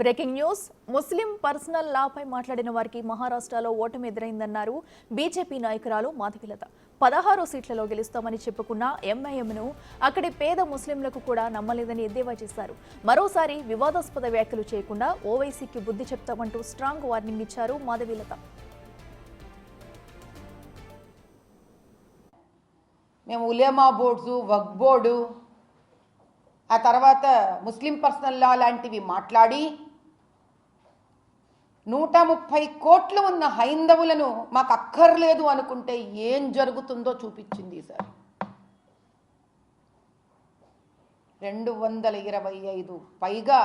Breaking news ముస్లిం personal లాపై మాట్లాడిన వారికి మహారాష్ట్రలో ఓటమి ఎదురైందన్నారు బీజేపీ నాయకురాలు మాధవిలత. 16 సీట్లలో గెలుస్తామని చెప్పుకున్న ఎంఐఎంను అక్కడి పేద ముస్లింలకు కూడా నమ్మలేదని ఎద్దేవా చేశారు. మరోసారి వివాదాస్పద వ్యాఖ్యలు చేయకుండా ఓవైసీకి బుద్ధి చెప్తామంటూ స్ట్రాంగ్ వార్నింగ్ ఇచ్చారు మాధవిలత. మేము ఉలేమా బోర్డ్స్, వక్ఫ్ బోర్డు, ఆ తర్వాత ముస్లిం పర్సనల్ లా లాంటివి మాట్లాడి 130 కోట్లు ఉన్న హైందవులను మాకు అక్కర్లేదు అనుకుంటే ఏం జరుగుతుందో చూపించింది సార్. 225 పైగా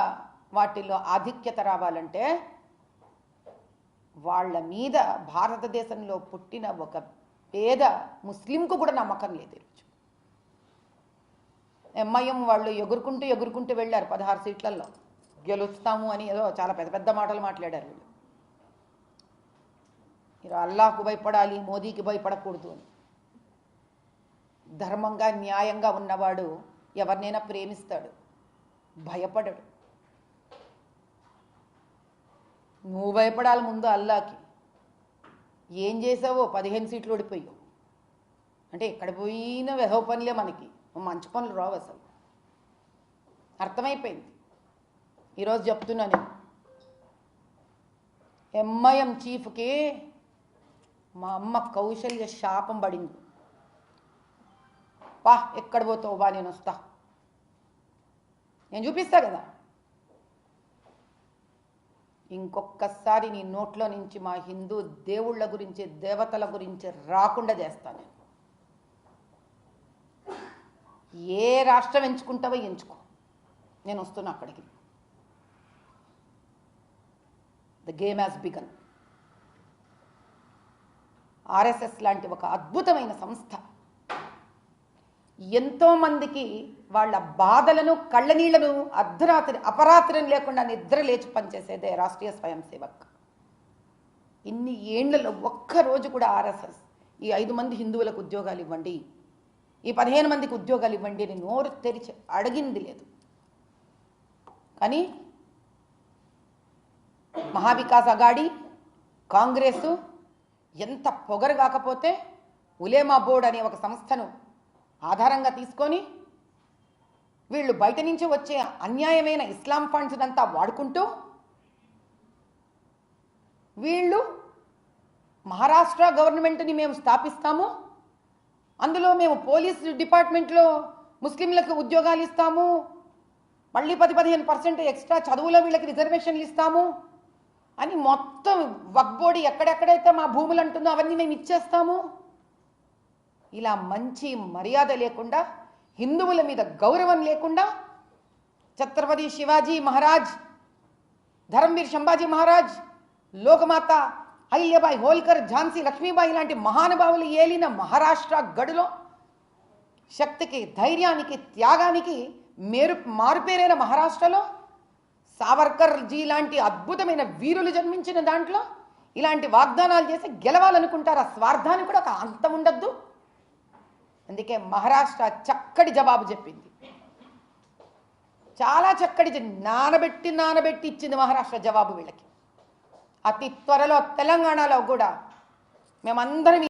వాటిల్లో ఆధిక్యత రావాలంటే వాళ్ళ మీద భారతదేశంలో పుట్టిన ఒక పేద ముస్లింకు కూడా నమ్మకం లేదు. ఈరోజు ఎంఐఎం వాళ్ళు ఎగురుకుంటూ వెళ్ళారు 16 సీట్లలో గెలుస్తాము అని ఏదో చాలా పెద్ద పెద్ద మాటలు మాట్లాడారు. వీళ్ళు మీరు అల్లాహకు భయపడాలి, మోదీకి భయపడకూడదు అని. ధర్మంగా న్యాయంగా ఉన్నవాడు ఎవరినైనా ప్రేమిస్తాడు, భయపడడు. నువ్వు భయపడాలి ముందు అల్లాకి. ఏం చేసావో 15 సీట్లు ఓడిపోయావు అంటే ఎక్కడ పోయినా వెధవ పనులే, మనకి మంచి పనులు రావు. అసలు అర్థమైపోయింది. ఈరోజు చెప్తున్నా నేను, ఎంఐఎం చీఫ్కి మా అమ్మ కౌశల్య శాపం పడింది. పా ఎక్కడ పోతావు బా, నేను వస్తా, నేను చూపిస్తా కదా. ఇంకొకసారి నీ నోట్లో నుంచి మా హిందూ దేవుళ్ళ గురించి, దేవతల గురించి రాకుండా చేస్తాను. ఏ రాష్ట్రం ఎంచుకుంటావో ఎంచుకో, నేను వస్తున్నా అక్కడికి. The game has began. RSS లాంటి ఒక అద్భుతమైన సంస్థ ఎంతోమందికి వాళ్ళ బాధలను, కళ్ళనీళ్లను అర్ధరాత్రి అపరాత్రిని లేకుండా నిద్ర లేచి పనిచేసేదే రాష్ట్రీయ స్వయం సేవక్. ఇన్ని ఏండ్లలో ఒక్కరోజు కూడా ఆర్ఎస్ఎస్ ఈ 5 మంది హిందువులకు ఉద్యోగాలు ఇవ్వండి, ఈ 15 మందికి ఉద్యోగాలు ఇవ్వండి అని నోరు తెరిచి అడిగింది లేదు. కానీ మహావికాస్ అఘాడి, కాంగ్రెసు ఎంత పొగరు కాకపోతే ఉలేమా బోర్డ్ అనే ఒక సంస్థను ఆధారంగా తీసుకొని వీళ్ళు బయట నుంచి వచ్చే అన్యాయమైన ఇస్లాం ఫండ్స్ అంతా వాడుకుంటూ వీళ్ళు మహారాష్ట్ర గవర్నమెంట్ని మేము స్థాపిస్తాము, అందులో మేము పోలీస్ డిపార్ట్మెంట్లో ముస్లింలకు ఉద్యోగాలు ఇస్తాము, మళ్ళీ 10-15% ఎక్స్ట్రా చదువులో వీళ్ళకి రిజర్వేషన్లు ఇస్తాము అని మొత్తం వక్ఫ్ బోర్డు ఎక్కడెక్కడైతే మా భూములు అంటుందో అవన్నీ మేము ఇచ్చేస్తాము. ఇలా మంచి మర్యాద లేకుండా, హిందువుల మీద గౌరవం లేకుండా ఛత్రపతి శివాజీ మహారాజ్, ధర్మవీర్ సంభాజీ మహారాజ్, లోకమాత అహిల్యాబాయి హోల్కర్, ఝాన్సీ లక్ష్మీబాయి లాంటి మహానుభావులు ఏలిన మహారాష్ట్ర గడులో శక్తికి, ధైర్యానికి, త్యాగానికి మారుపేరైన మహారాష్ట్రలో సావర్కర్ జీ లాంటి అద్భుతమైన వీరులు జన్మించిన దాంట్లో ఇలాంటి వాగ్దానాలు చేసి గెలవాలనుకుంటారు. ఆ స్వార్థానికి కూడా ఒక అంతం ఉండద్దు. అందుకే మహారాష్ట్ర చక్కటి జవాబు చెప్పింది, చాలా చక్కటి నానబెట్టి ఇచ్చింది మహారాష్ట్ర జవాబు వీళ్ళకి. అతి త్వరలో తెలంగాణలో కూడా మేమందరం